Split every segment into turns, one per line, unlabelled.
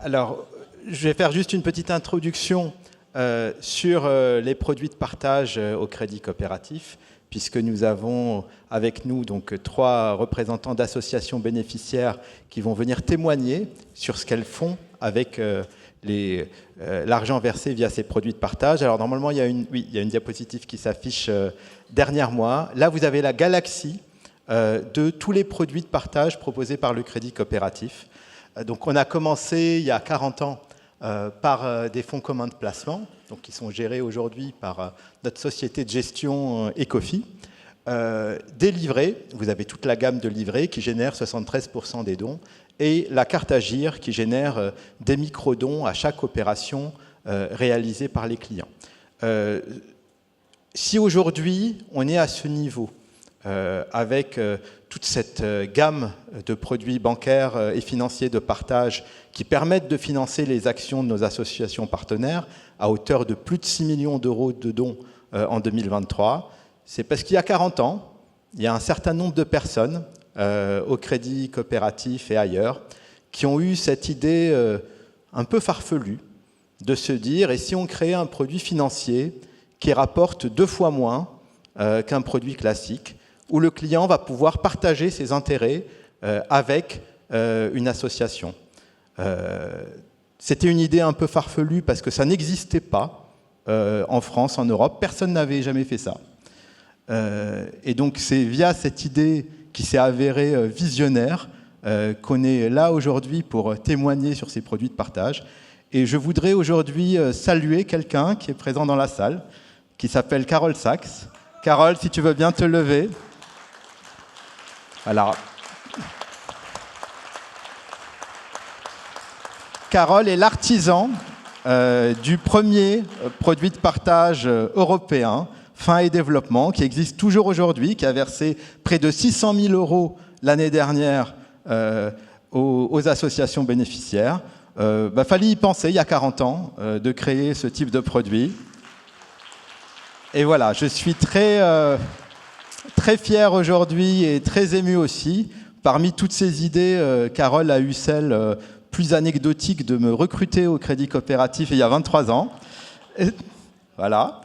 Alors, je vais faire juste une petite introduction sur les produits de partage au crédit coopératif, puisque nous avons avec nous donc 3 représentants d'associations bénéficiaires qui vont venir témoigner sur ce qu'elles font avec l'argent versé via ces produits de partage. Alors normalement, il y a une diapositive qui s'affiche derrière moi. Là, vous avez la galaxie de tous les produits de partage proposés par le crédit coopératif. Donc on a commencé il y a 40 ans par des fonds communs de placement, donc qui sont gérés aujourd'hui par notre société de gestion Ecofi. Des livrets, vous avez toute la gamme de livrets qui génèrent 73% des dons, et la carte Agir qui génère des micro-dons à chaque opération réalisée par les clients. Si aujourd'hui on est à ce niveau, avec toute cette gamme de produits bancaires et financiers de partage qui permettent de financer les actions de nos associations partenaires à hauteur de plus de 6 millions d'euros de dons en 2023, c'est parce qu'il y a 40 ans, il y a un certain nombre de personnes au crédit coopératif et ailleurs qui ont eu cette idée un peu farfelue de se dire, et si on créait un produit financier qui rapporte 2 fois moins qu'un produit classique, où le client va pouvoir partager ses intérêts avec une association. C'était une idée un peu farfelue parce que ça n'existait pas en France, en Europe. Personne n'avait jamais fait ça. Et donc c'est via cette idée qui s'est avérée visionnaire qu'on est là aujourd'hui pour témoigner sur ces produits de partage. Et je voudrais aujourd'hui saluer quelqu'un qui est présent dans la salle, qui s'appelle Carole Sachs. Carole, si tu veux bien te lever. Alors, Carole est l'artisan du premier produit de partage européen, fin et développement, qui existe toujours aujourd'hui, qui a versé près de 600 000 euros l'année dernière aux associations bénéficiaires. Fallait y penser il y a 40 ans de créer ce type de produit. Et voilà, je suis très fier aujourd'hui et très ému aussi. Parmi toutes ces idées, Carole a eu celle plus anecdotique de me recruter au Crédit Coopératif il y a 23 ans. Voilà.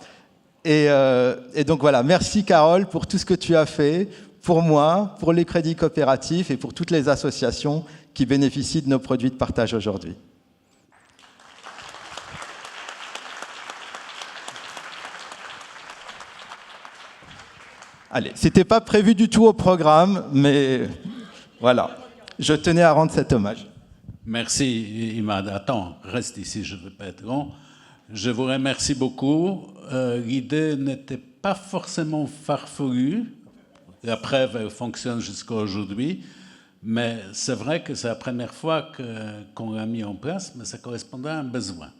Et donc voilà, merci Carole pour tout ce que tu as fait pour moi, pour les crédits coopératifs et pour toutes les associations qui bénéficient de nos produits de partage aujourd'hui. Allez, c'était pas prévu du tout au programme, mais voilà, je tenais à rendre cet hommage.
Merci Imad. Attends, reste ici, je ne veux pas être long. Je vous remercie beaucoup. L'idée n'était pas forcément farfelue. La preuve, elle fonctionne jusqu'à aujourd'hui. Mais c'est vrai que c'est la première fois qu'on l'a mis en place, mais ça correspondait à un besoin.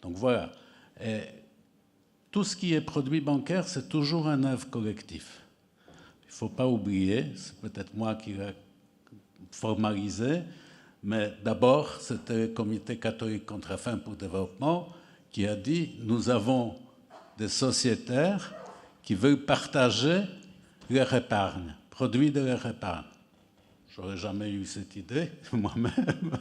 Donc voilà. Et tout ce qui est produit bancaire, c'est toujours un œuvre collectif. Il ne faut pas oublier, c'est peut-être moi qui l'ai formalisé, mais d'abord, c'était le Comité catholique contre la faim pour le développement qui a dit « Nous avons des sociétaires qui veulent partager leur épargne, produire de leur épargne. » Je n'aurais jamais eu cette idée moi-même.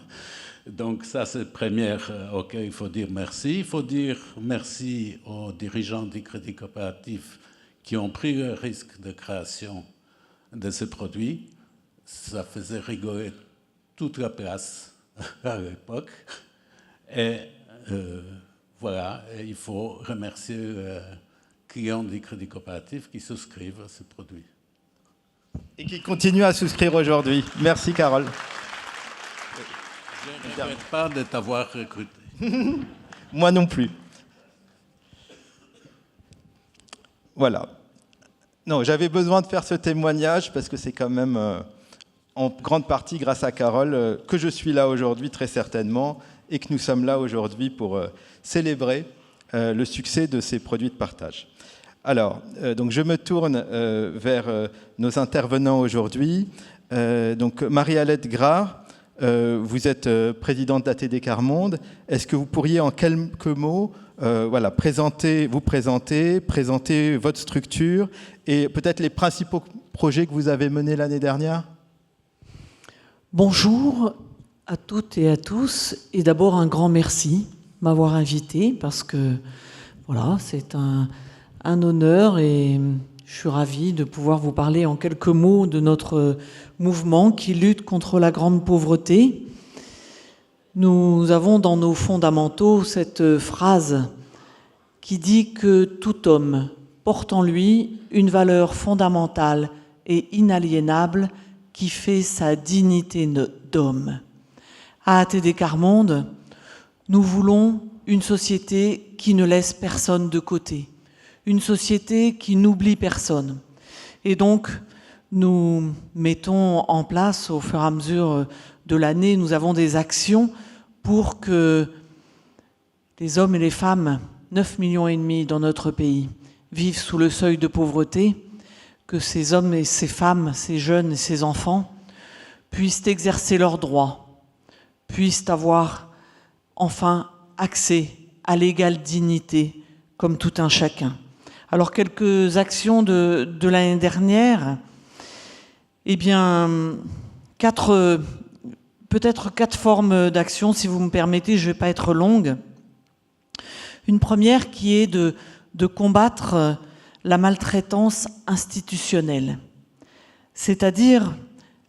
Donc ça, c'est le premier auquel il faut dire merci. Il faut dire merci aux dirigeants du Crédit Coopératif qui ont pris le risque de création de ces produits. Ça faisait rigoler toute la place à l'époque. Et voilà, et il faut remercier les clients du Crédit Coopératif qui souscrivent à ces produits.
Et qui continuent à souscrire aujourd'hui. Merci Carole.
Je ne regrette pas de t'avoir recruté.
Moi non plus. Voilà. Non, j'avais besoin de faire ce témoignage parce que c'est quand même en grande partie grâce à Carole que je suis là aujourd'hui très certainement et que nous sommes là aujourd'hui pour célébrer le succès de ces produits de partage. Alors, donc je me tourne vers nos intervenants aujourd'hui. Donc Marie-Alette Gras, vous êtes présidente d'ATD Quart Monde. Est-ce que vous pourriez en quelques mots voilà, présenter votre structure et peut-être les principaux projets que vous avez menés l'année dernière?
Bonjour. à toutes et à tous. Et d'abord, un grand merci de m'avoir invité parce que voilà, c'est un honneur et je suis ravie de pouvoir vous parler en quelques mots de notre mouvement qui lutte contre la grande pauvreté. Nous avons dans nos fondamentaux cette phrase qui dit que tout homme porte en lui une valeur fondamentale et inaliénable qui fait sa dignité d'homme. À ATD Quart Monde, nous voulons une société qui ne laisse personne de côté, une société qui n'oublie personne. Et donc, nous mettons en place, au fur et à mesure de l'année, nous avons des actions pour que les hommes et les femmes, 9,5 millions dans notre pays, vivent sous le seuil de pauvreté, que ces hommes et ces femmes, ces jeunes et ces enfants puissent exercer leurs droits, puissent avoir enfin accès à l'égale dignité comme tout un chacun. Alors quelques actions de l'année dernière, eh bien, peut-être quatre formes d'action, si vous me permettez, je ne vais pas être longue. Une première qui est de combattre la maltraitance institutionnelle. C'est-à-dire,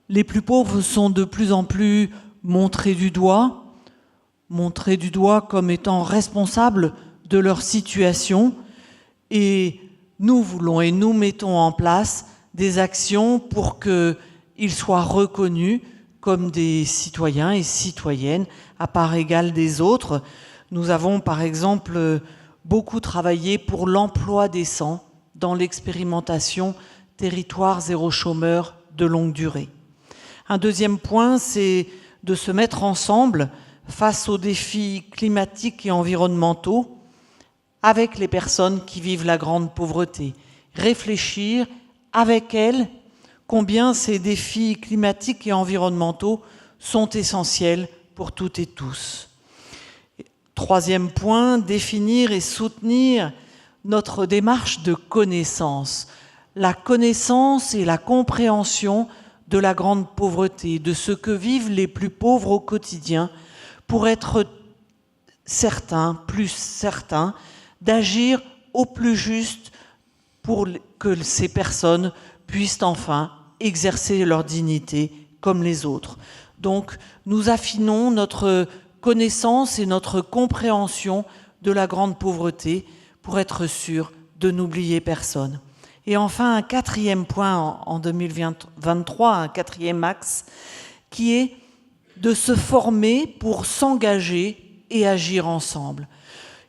les plus pauvres sont de plus en plus montrés du doigt comme étant responsables de leur situation. Et nous voulons et nous mettons en place des actions pour qu'ils soient reconnus comme des citoyens et citoyennes à part égale des autres. Nous avons par exemple beaucoup travaillé pour l'emploi décent dans l'expérimentation territoire zéro chômeur de longue durée. Un deuxième point, c'est de se mettre ensemble face aux défis climatiques et environnementaux avec les personnes qui vivent la grande pauvreté. Réfléchir avec elles combien ces défis climatiques et environnementaux sont essentiels pour toutes et tous. Troisième point, définir et soutenir notre démarche de connaissance. La connaissance et la compréhension de la grande pauvreté, de ce que vivent les plus pauvres au quotidien, pour être plus certains, d'agir au plus juste pour que ces personnes puissent enfin exercer leur dignité comme les autres. Donc, nous affinons notre connaissance et notre compréhension de la grande pauvreté pour être sûr de n'oublier personne. Et enfin, un quatrième point en 2023, un quatrième axe, qui est de se former pour s'engager et agir ensemble.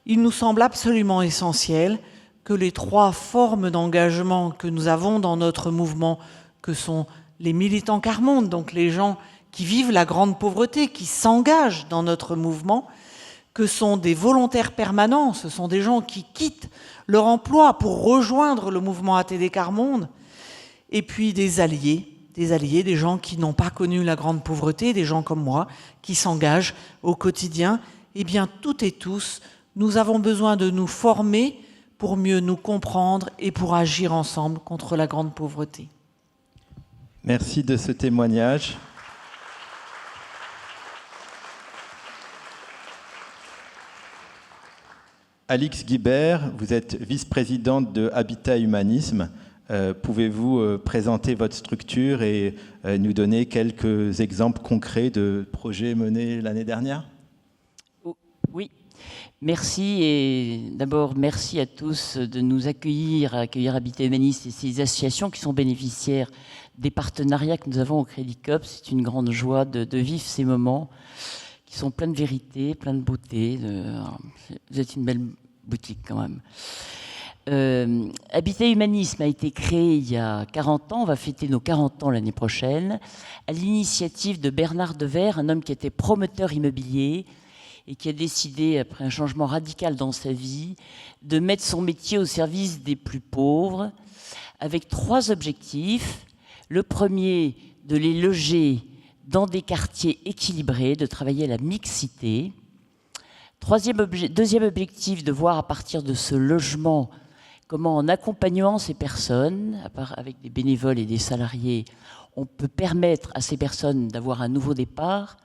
Il nous semble absolument essentiel que les trois formes d'engagement que nous avons dans notre mouvement, que sont les militants Quart Monde, donc les gens qui vivent la grande pauvreté, qui s'engagent dans notre mouvement, que sont des volontaires permanents, ce sont des gens qui quittent leur emploi pour rejoindre le mouvement ATD Quart Monde, et puis des alliés, des gens qui n'ont pas connu la grande pauvreté, des gens comme moi, qui s'engagent au quotidien. Eh bien, toutes et tous, nous avons besoin de nous former pour mieux nous comprendre et pour agir ensemble contre la grande pauvreté.
Merci de ce témoignage. Alix Guibert, vous êtes vice-présidente de Habitat Humanisme. Pouvez-vous présenter votre structure et nous donner quelques exemples concrets de projets menés l'année dernière ?
Oui, merci. Et d'abord, merci à tous de nous accueillir Habitat Humanisme et ces associations qui sont bénéficiaires des partenariats que nous avons au Crédit Coop. C'est une grande joie de vivre ces moments qui sont pleins de vérité, pleins de beauté. Vous êtes une belle boutique quand même. Habitat Humanisme a été créé il y a 40 ans, on va fêter nos 40 ans l'année prochaine, à l'initiative de Bernard Devers, un homme qui était promoteur immobilier et qui a décidé, après un changement radical dans sa vie, de mettre son métier au service des plus pauvres, avec 3 objectifs. Le premier, de les loger dans des quartiers équilibrés, de travailler à la mixité. Deuxième objectif, de voir à partir de ce logement comment, en accompagnant ces personnes, avec des bénévoles et des salariés, on peut permettre à ces personnes d'avoir un nouveau départ.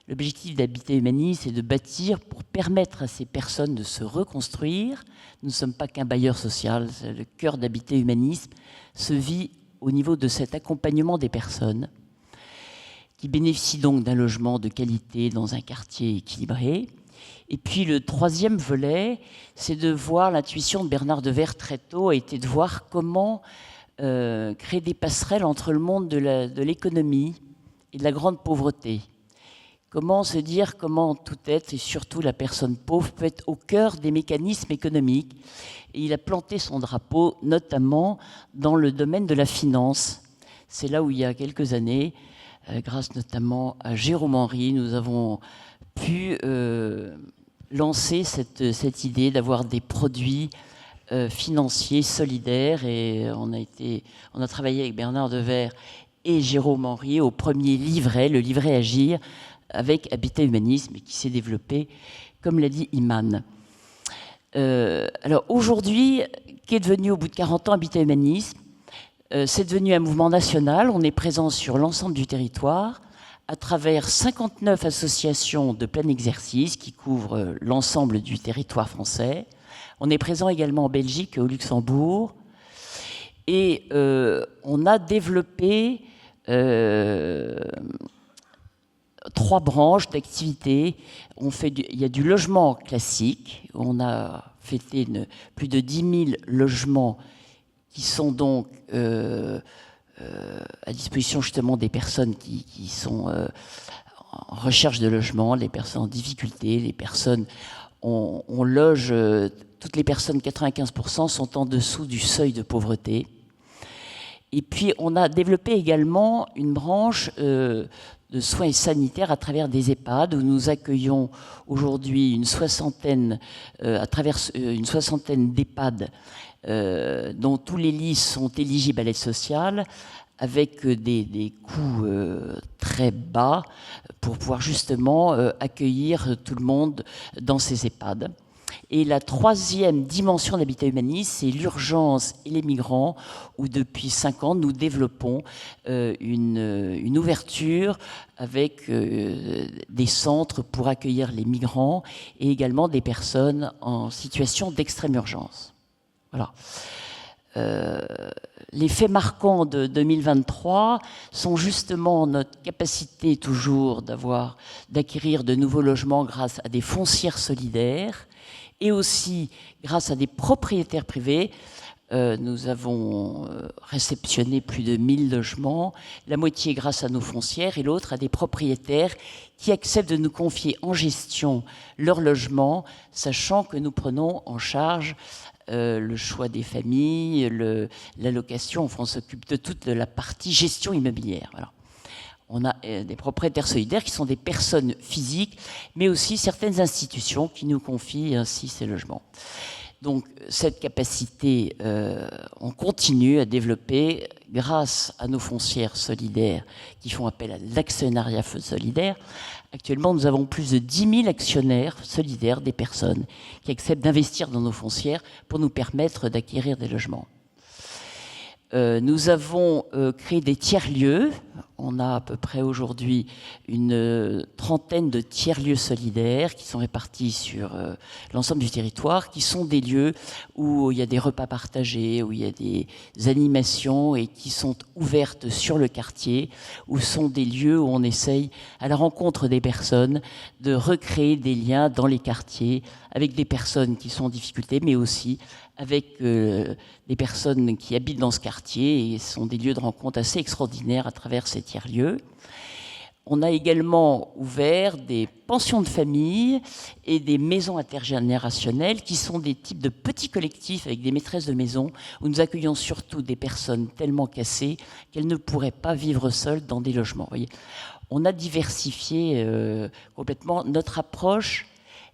L'objectif d'Habitat Humanis, c'est de bâtir pour permettre à ces personnes de se reconstruire. Nous ne sommes pas qu'un bailleur social, le cœur d'Habitat Humanisme se vit au niveau de cet accompagnement des personnes qui bénéficient donc d'un logement de qualité dans un quartier équilibré. Et puis le troisième volet, c'est de voir, l'intuition de Bernard Devers très tôt a été de voir comment créer des passerelles entre le monde de l'économie et de la grande pauvreté. Comment se dire comment tout être, et surtout la personne pauvre, peut être au cœur des mécanismes économiques. Et il a planté son drapeau, notamment dans le domaine de la finance. C'est là où, il y a quelques années, grâce notamment à Jérôme Henry, nous avons pu lancer cette idée d'avoir des produits financiers solidaires. Et on a travaillé avec Bernard Devers et Jérôme Henry au premier livret, le livret Agir, avec Habitat Humanisme, qui s'est développé, comme l'a dit Iman. Alors aujourd'hui, qu'est devenu au bout de 40 ans Habitat Humanisme ? C'est devenu un mouvement national. On est présent sur l'ensemble du territoire, à travers 59 associations de plein exercice qui couvrent l'ensemble du territoire français. On est présent également en Belgique et au Luxembourg. Et on a développé 3 branches d'activité. Il y a du logement classique. On a fêté plus de 10 000 logements qui sont donc à disposition justement des personnes qui sont en recherche de logement, les personnes en difficulté, les personnes... On loge, toutes les personnes, 95% sont en dessous du seuil de pauvreté. Et puis on a développé également une branche de soins sanitaires à travers des EHPAD, où nous accueillons aujourd'hui une soixantaine d'EHPAD dont tous les lits sont éligibles à l'aide sociale, avec des coûts très bas pour pouvoir justement accueillir tout le monde dans ces EHPAD. Et la troisième dimension d'Habitat Humanisme, c'est l'urgence et les migrants, où depuis 5 ans, nous développons une ouverture avec des centres pour accueillir les migrants et également des personnes en situation d'extrême urgence. Voilà. Les faits marquants de 2023 sont justement notre capacité toujours d'acquérir de nouveaux logements grâce à des foncières solidaires et aussi grâce à des propriétaires privés. Nous avons réceptionné plus de 1000 logements, la moitié grâce à nos foncières et l'autre à des propriétaires qui acceptent de nous confier en gestion leur logement, sachant que nous prenons en charge le choix des familles, l'allocation. Enfin, on s'occupe de toute la partie gestion immobilière. Voilà. On a des propriétaires solidaires qui sont des personnes physiques, mais aussi certaines institutions qui nous confient ainsi ces logements. Donc cette capacité, on continue à développer grâce à nos foncières solidaires qui font appel à l'actionnariat solidaire. Actuellement, nous avons plus de 10 000 actionnaires solidaires, des personnes qui acceptent d'investir dans nos foncières pour nous permettre d'acquérir des logements. Nous avons créé des tiers-lieux. On a à peu près aujourd'hui une trentaine de tiers-lieux solidaires qui sont répartis sur l'ensemble du territoire, qui sont des lieux où il y a des repas partagés, où il y a des animations et qui sont ouvertes sur le quartier, où sont des lieux où on essaye, à la rencontre des personnes, de recréer des liens dans les quartiers avec des personnes qui sont en difficulté, mais aussi avec des personnes qui habitent dans ce quartier, et ce sont des lieux de rencontre assez extraordinaires à travers ces tiers-lieux. On a également ouvert des pensions de famille et des maisons intergénérationnelles qui sont des types de petits collectifs avec des maîtresses de maison où nous accueillons surtout des personnes tellement cassées qu'elles ne pourraient pas vivre seules dans des logements. Vous voyez, on a diversifié complètement notre approche.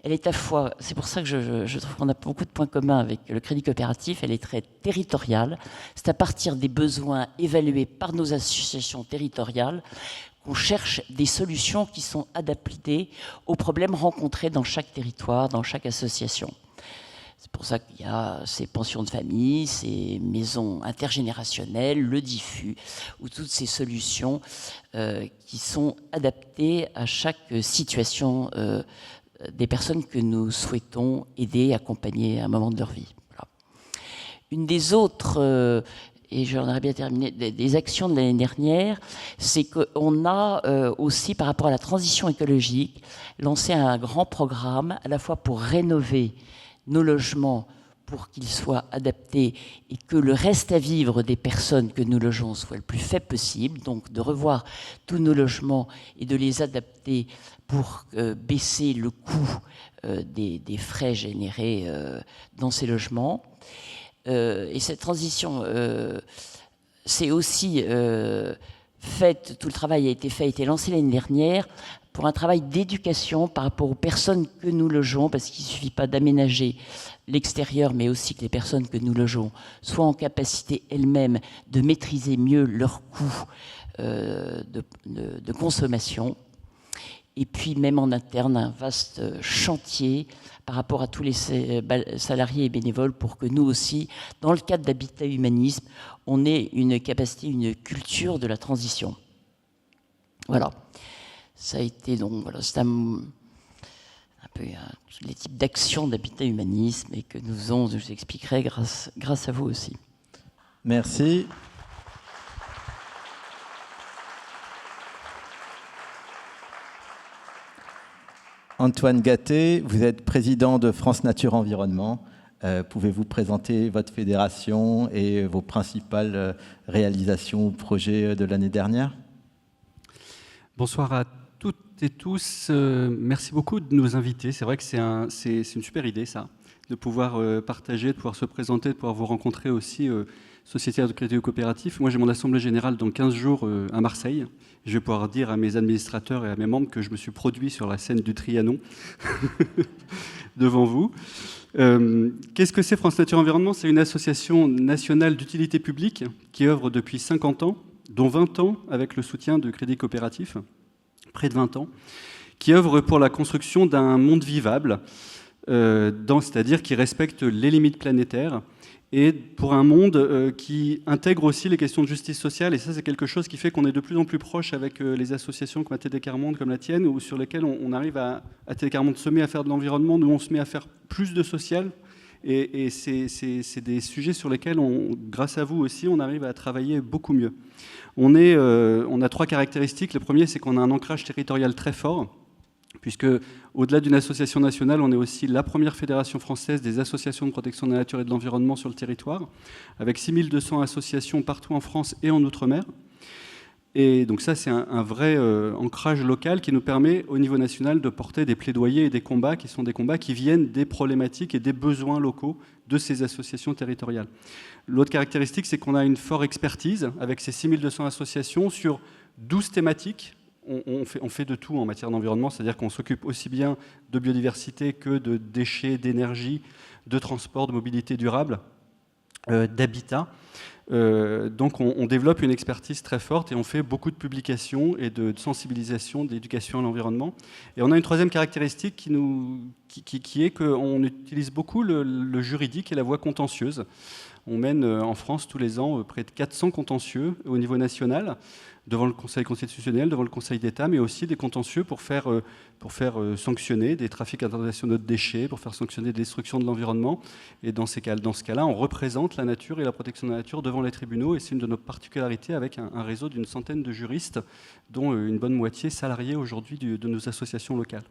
Elle est à fois, c'est pour ça que je trouve qu'on a beaucoup de points communs avec le crédit coopératif, elle est très territoriale. C'est à partir des besoins évalués par nos associations territoriales qu'on cherche des solutions qui sont adaptées aux problèmes rencontrés dans chaque territoire, dans chaque association. C'est pour ça qu'il y a ces pensions de famille, ces maisons intergénérationnelles, le diffus, ou toutes ces solutions qui sont adaptées à chaque situation des personnes que nous souhaitons aider, accompagner à un moment de leur vie. Voilà. Une des autres, et j'en aurais bien terminé, des actions de l'année dernière, c'est qu'on a aussi, par rapport à la transition écologique, lancé un grand programme, à la fois pour rénover nos logements pour qu'ils soient adaptés et que le reste à vivre des personnes que nous logeons soit le plus faible possible, donc de revoir tous nos logements et de les adapter pour baisser le coût des frais générés dans ces logements. Et cette transition, c'est aussi faite, tout le travail a été lancé l'année dernière pour un travail d'éducation par rapport aux personnes que nous logeons, parce qu'il ne suffit pas d'aménager l'extérieur, mais aussi que les personnes que nous logeons soient en capacité elles-mêmes de maîtriser mieux leurs coûts de consommation. Et puis même en interne, un vaste chantier par rapport à tous les salariés et bénévoles pour que nous aussi, dans le cadre d'Habitat Humanisme, on ait une capacité, une culture de la transition. Voilà. Ça a été donc, voilà, c'est un peu tous les types d'actions d'Habitat Humanisme et que nous faisons, je vous expliquerai, grâce à vous aussi.
Merci. Antoine Gatté, vous êtes président de France Nature Environnement. Pouvez-vous présenter votre fédération et vos principales réalisations ou projets de l'année dernière?
Bonsoir à toutes et tous. Merci beaucoup de nous inviter. C'est vrai que c'est une super idée, ça, de pouvoir partager, de pouvoir se présenter, de pouvoir vous rencontrer aussi, sociétaires de crédit coopératif. Moi, j'ai mon assemblée générale dans 15 jours à Marseille. Je vais pouvoir dire à mes administrateurs et à mes membres que je me suis produit sur la scène du Trianon devant vous. Qu'est-ce que c'est France Nature Environnement? C'est une association nationale d'utilité publique qui œuvre depuis 50 ans, dont 20 ans avec le soutien de Crédit Coopératif, près de 20 ans, qui œuvre pour la construction d'un monde vivable, c'est-à-dire qui respecte les limites planétaires, et pour un monde qui intègre aussi les questions de justice sociale. Et ça, c'est quelque chose qui fait qu'on est de plus en plus proche avec les associations comme ATD Quart-Monde, comme la tienne, ou sur lesquelles on arrive à ATD Quart-Monde se met à faire de l'environnement, nous on se met à faire plus de social. Et c'est des sujets sur lesquels, grâce à vous aussi, on arrive à travailler beaucoup mieux. On a 3 caractéristiques. Le premier, c'est qu'on a un ancrage territorial très fort, puisque au-delà d'une association nationale, on est aussi la première fédération française des associations de protection de la nature et de l'environnement sur le territoire, avec 6200 associations partout en France et en Outre-mer. Et donc ça, c'est un vrai ancrage local qui nous permet, au niveau national, de porter des plaidoyers et des combats qui sont des combats qui viennent des problématiques et des besoins locaux de ces associations territoriales. L'autre caractéristique, c'est qu'on a une forte expertise, avec ces 6200 associations, sur 12 thématiques. On fait de tout en matière d'environnement, c'est-à-dire qu'on s'occupe aussi bien de biodiversité que de déchets, d'énergie, de transport, de mobilité durable, d'habitat. Donc on développe une expertise très forte et on fait beaucoup de publications et de sensibilisation, d'éducation à l'environnement. Et on a une troisième caractéristique qui est qu'on utilise beaucoup le juridique et la voie contentieuse. On mène en France tous les ans près de 400 contentieux au niveau national, devant le Conseil constitutionnel, devant le Conseil d'État, mais aussi des contentieux pour faire sanctionner des trafics internationaux de déchets, pour faire sanctionner des destructions de l'environnement. Et dans ce cas-là, on représente la nature et la protection de la nature devant les tribunaux, et c'est une de nos particularités avec un réseau d'une centaine de juristes, dont une bonne moitié salariés aujourd'hui de nos associations locales.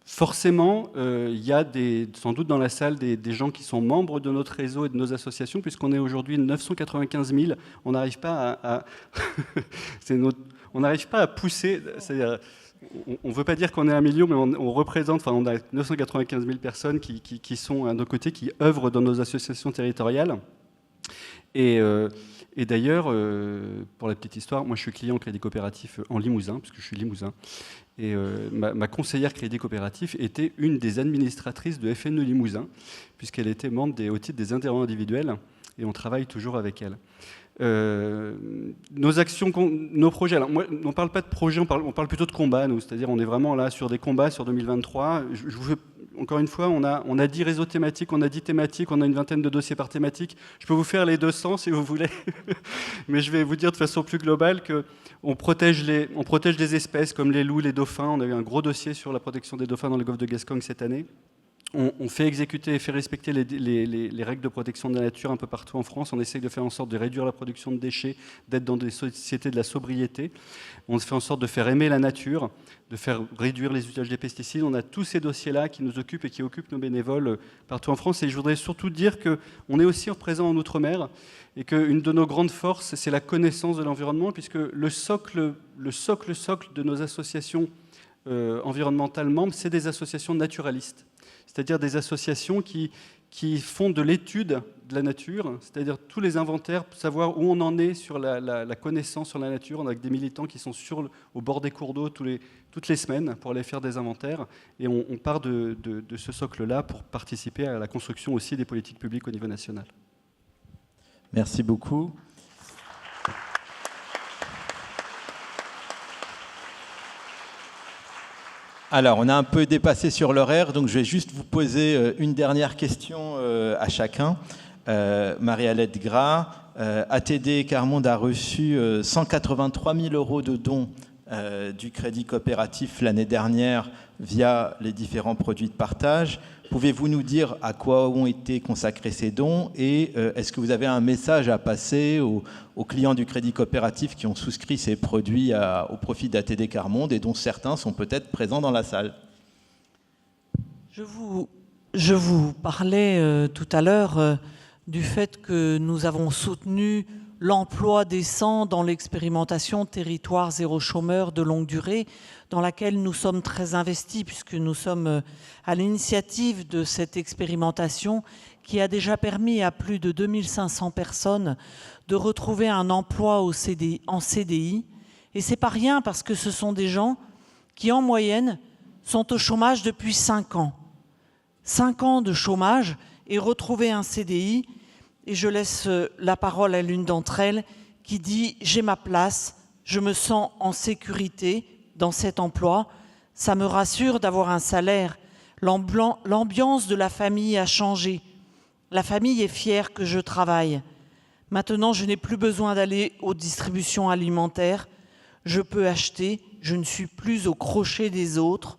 Forcément, il y a sans doute dans la salle des gens qui sont membres de notre réseau et de nos associations, puisqu'on est aujourd'hui 995 000. On n'arrive pas on n'arrive pas à pousser. C'est-à-dire, on ne veut pas dire qu'on est 1 million, mais on représente. Enfin, on a 995 000 personnes qui sont à nos côtés, qui œuvrent dans nos associations territoriales. Et d'ailleurs, pour la petite histoire, moi je suis client Crédit Coopératif en Limousin, puisque je suis limousin. Et ma conseillère Crédit Coopératif était une des administratrices de FNE Limousin, puisqu'elle était membre au titre des adhérents individuels, et on travaille toujours avec elle. Nos actions, nos projets, alors moi, on ne parle pas de projets, on parle plutôt de combats, nous, c'est-à-dire on est vraiment là sur des combats sur 2023. encore une fois, on a 10 réseaux thématiques, on a 10 thématiques, on a une vingtaine de dossiers par thématique. Je peux vous faire les 200 si vous voulez, mais je vais vous dire de façon plus globale qu'on protège des espèces comme les loups, les dauphins. On a eu un gros dossier sur la protection des dauphins dans le golfe de Gascogne cette année. On fait exécuter et fait respecter les règles de protection de la nature un peu partout en France. On essaye de faire en sorte de réduire la production de déchets, d'être dans des sociétés de la sobriété. On fait en sorte de faire aimer la nature, de faire réduire les usages des pesticides. On a tous ces dossiers-là qui nous occupent et qui occupent nos bénévoles partout en France. Et je voudrais surtout dire qu'on est aussi présent en Outre-mer et qu'une de nos grandes forces, c'est la connaissance de l'environnement, puisque le socle de nos associations environnementales membres, c'est des associations naturalistes. C'est-à-dire des associations qui font de l'étude de la nature, c'est-à-dire tous les inventaires, pour savoir où on en est sur la connaissance sur la nature. On a des militants qui sont au bord des cours d'eau toutes les semaines pour aller faire des inventaires. Et on part de ce socle-là pour participer à la construction aussi des politiques publiques au niveau national.
Merci beaucoup. Alors, on a un peu dépassé sur l'horaire, donc je vais juste vous poser une dernière question à chacun. Marie-Alette Gras, ATD Quart-Monde a reçu 183 000 € de dons du Crédit Coopératif l'année dernière via les différents produits de partage. Pouvez-vous nous dire à quoi ont été consacrés ces dons et est-ce que vous avez un message à passer aux clients du Crédit Coopératif qui ont souscrit ces produits au profit d'ATD Quart-Monde et dont certains sont peut-être présents dans la salle?
Je vous parlais tout à l'heure du fait que nous avons soutenu l'emploi décent dans l'expérimentation Territoire zéro chômeur de longue durée, dans laquelle nous sommes très investis, puisque nous sommes à l'initiative de cette expérimentation qui a déjà permis à plus de 2500 personnes de retrouver un emploi en CDI. Et c'est pas rien, parce que ce sont des gens qui, en moyenne, sont au chômage depuis 5 ans. 5 ans de chômage et retrouver un CDI. Et je laisse la parole à l'une d'entre elles qui dit « J'ai ma place, je me sens en sécurité dans cet emploi, ça me rassure d'avoir un salaire, l'ambiance de la famille a changé, la famille est fière que je travaille. Maintenant, je n'ai plus besoin d'aller aux distributions alimentaires, je peux acheter, je ne suis plus au crochet des autres.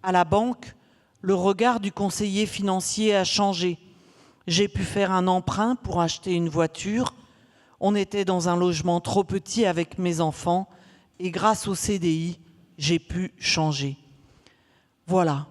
À la banque, le regard du conseiller financier a changé. J'ai pu faire un emprunt pour acheter une voiture. On était dans un logement trop petit avec mes enfants et grâce au CDI, j'ai pu changer. Voilà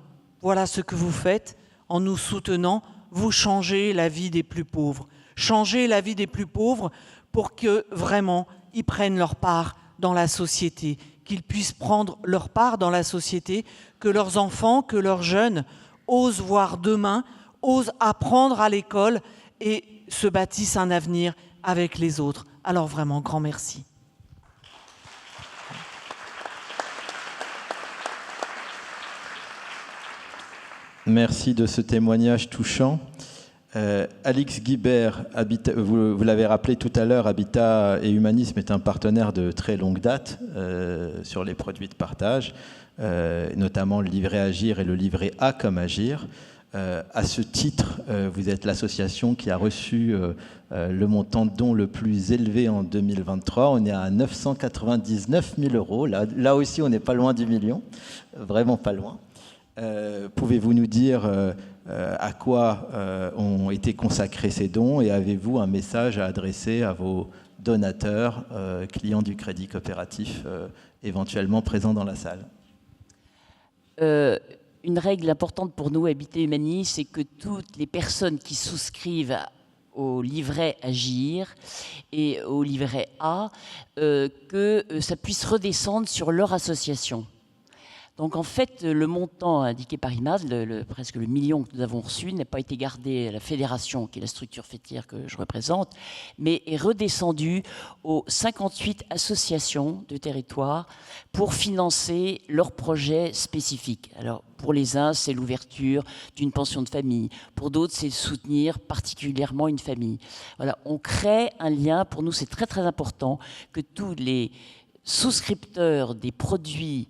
ce que vous faites en nous soutenant. Vous changez la vie des plus pauvres. Changez la vie des plus pauvres pour que vraiment ils prennent leur part dans la société, qu'ils puissent prendre leur part dans la société, que leurs enfants, que leurs jeunes osent voir demain, osent apprendre à l'école et se bâtissent un avenir avec les autres. Alors vraiment, grand merci.
Merci de ce témoignage touchant. Alix Guibert, vous l'avez rappelé tout à l'heure, Habitat et Humanisme est un partenaire de très longue date sur les produits de partage, notamment le livret Agir et le livret A comme Agir. À ce titre, vous êtes l'association qui a reçu le montant de dons le plus élevé en 2023. On est à 999 000 €. Là aussi, on n'est pas loin du million, vraiment pas loin. Pouvez-vous nous dire à quoi ont été consacrés ces dons et avez-vous un message à adresser à vos donateurs, clients du Crédit Coopératif, éventuellement présents dans la salle?
Une règle importante pour nous, Habitat Humanisme, c'est que toutes les personnes qui souscrivent au livret Agir et au livret A, que ça puisse redescendre sur leur association. Donc en fait, le montant indiqué par IMAD, presque le million que nous avons reçu, n'a pas été gardé à la fédération, qui est la structure fêtière que je représente, mais est redescendu aux 58 associations de territoire pour financer leurs projets spécifiques. Alors pour les uns, c'est l'ouverture d'une pension de famille. Pour d'autres, c'est soutenir particulièrement une famille. Voilà, on crée un lien. Pour nous, c'est très très important que tous les souscripteurs des produits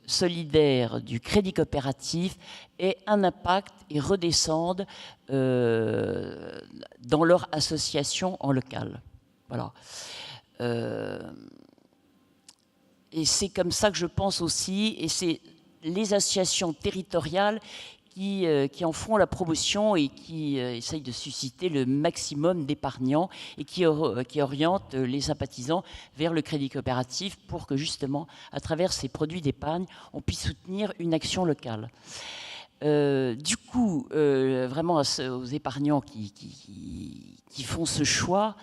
solidaires du crédit coopératif aient un impact et redescendent dans leur association en local. Voilà. Et c'est comme ça que je pense aussi, et c'est les associations territoriales qui en font la promotion et qui essayent de susciter le maximum d'épargnants et qui orientent les sympathisants vers le crédit coopératif pour que justement, à travers ces produits d'épargne, on puisse soutenir une action locale. Du coup, vraiment aux épargnants qui font ce choix,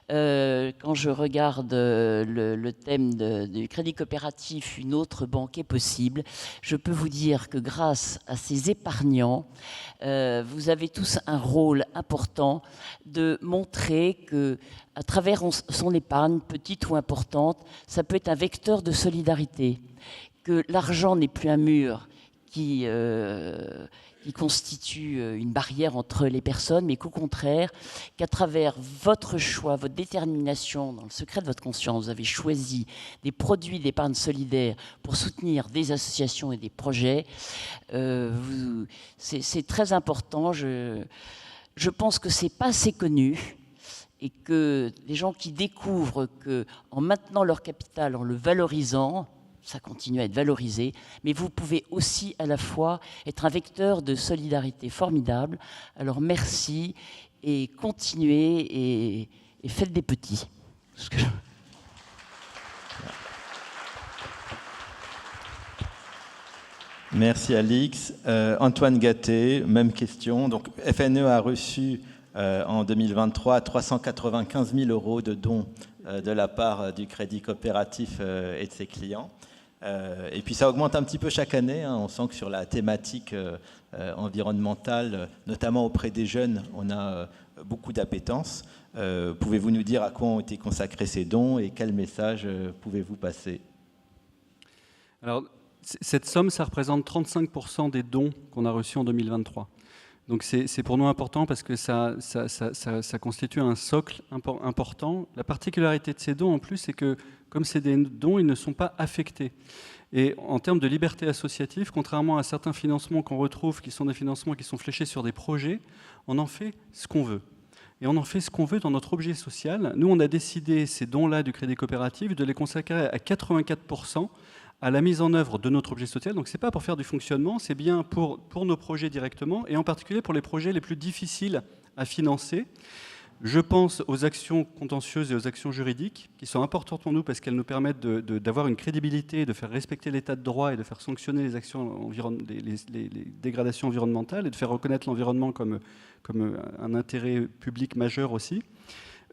quand je regarde le thème du crédit coopératif, une autre banque est possible, je peux vous dire que grâce à ces épargnants, vous avez tous un rôle important de montrer que à travers son épargne, petite ou importante, ça peut être un vecteur de solidarité, que l'argent n'est plus un mur qui constitue une barrière entre les personnes, mais qu'au contraire, qu'à travers votre choix, votre détermination, dans le secret de votre conscience, vous avez choisi des produits d'épargne solidaire pour soutenir des associations et des projets. C'est très important. Je pense que c'est pas assez connu et que les gens qui découvrent qu'en maintenant leur capital, en le valorisant, ça continue à être valorisé, mais vous pouvez aussi à la fois être un vecteur de solidarité formidable. Alors merci et continuez et faites des petits.
Merci Alix. Antoine Gatté, même question. Donc FNE a reçu en 2023 395 000 € de dons de la part du Crédit Coopératif et de ses clients. Et puis ça augmente un petit peu chaque année, hein. On sent que sur la thématique environnementale, notamment auprès des jeunes, on a beaucoup d'appétence. Pouvez-vous nous dire à quoi ont été consacrés ces dons et quel message pouvez-vous passer?
Alors, cette somme, ça représente 35% des dons qu'on a reçus en 2023. Donc c'est pour nous important parce que ça constitue un socle important. La particularité de ces dons, en plus, c'est que comme c'est des dons, ils ne sont pas affectés. Et en termes de liberté associative, contrairement à certains financements qu'on retrouve, qui sont des financements qui sont fléchés sur des projets, on en fait ce qu'on veut. Et on en fait ce qu'on veut dans notre objet social. Nous, on a décidé, ces dons-là du Crédit Coopératif, de les consacrer à 84% à la mise en œuvre de notre objet social. Donc ce n'est pas pour faire du fonctionnement, c'est bien pour nos projets directement, et en particulier pour les projets les plus difficiles à financer. Je pense aux actions contentieuses et aux actions juridiques, qui sont importantes pour nous parce qu'elles nous permettent d'avoir une crédibilité, de faire respecter l'état de droit et de faire sanctionner les actions les dégradations environnementales et de faire reconnaître l'environnement comme un intérêt public majeur aussi.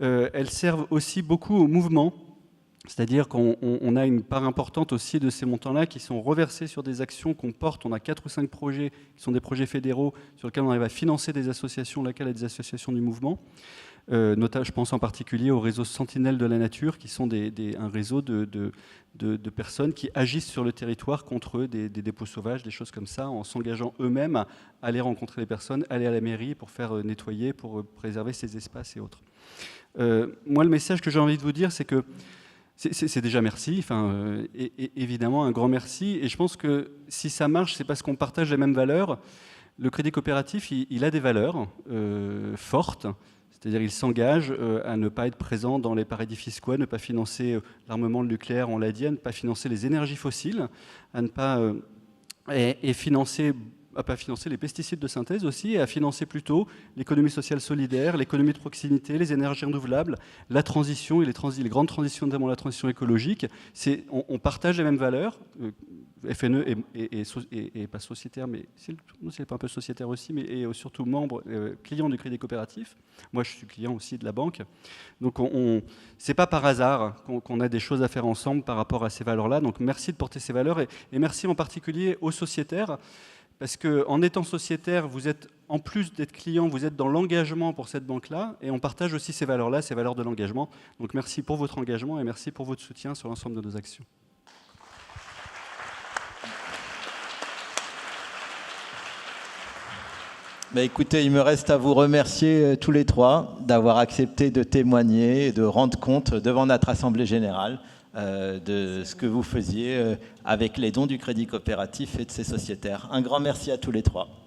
Elles servent aussi beaucoup au mouvement. C'est-à-dire qu'on a une part importante aussi de ces montants-là qui sont reversés sur des actions qu'on porte. On a 4 ou 5 projets qui sont des projets fédéraux sur lesquels on arrive à financer des associations locales et des associations du mouvement. Je pense en particulier au réseau Sentinelles de la Nature, qui sont un réseau de personnes qui agissent sur le territoire contre des dépôts sauvages, des choses comme ça, en s'engageant eux-mêmes à aller rencontrer les personnes, aller à la mairie pour faire nettoyer, pour préserver ces espaces et autres. Moi, le message que j'ai envie de vous dire, c'est que c'est déjà merci, et évidemment un grand merci. Et je pense que si ça marche, c'est parce qu'on partage les mêmes valeurs. Le crédit coopératif, il a des valeurs fortes, c'est-à-dire il s'engage à ne pas être présent dans les paradis fiscaux, à ne pas financer l'armement, le nucléaire, on l'a dit, à ne pas financer les énergies fossiles, à ne pas à pas financer les pesticides de synthèse aussi, et à financer plutôt l'économie sociale solidaire, l'économie de proximité, les énergies renouvelables, la transition et les grandes transitions, notamment la transition écologique. On partage les mêmes valeurs. FNE est pas sociétaire, mais c'est pas un peu sociétaire aussi, mais est surtout membre, client du Crédit Coopératif. Moi, je suis client aussi de la banque. Donc, c'est pas par hasard qu'on a des choses à faire ensemble par rapport à ces valeurs-là. Donc, merci de porter ces valeurs et merci en particulier aux sociétaires. Parce qu'en étant sociétaire, vous êtes, en plus d'être client, vous êtes dans l'engagement pour cette banque-là, et on partage aussi ces valeurs-là, ces valeurs de l'engagement. Donc merci pour votre engagement et merci pour votre soutien sur l'ensemble de nos actions.
Écoutez, il me reste à vous remercier tous les trois d'avoir accepté de témoigner et de rendre compte devant notre Assemblée Générale de ce que vous faisiez avec les dons du Crédit Coopératif et de ses sociétaires. Un grand merci à tous les trois.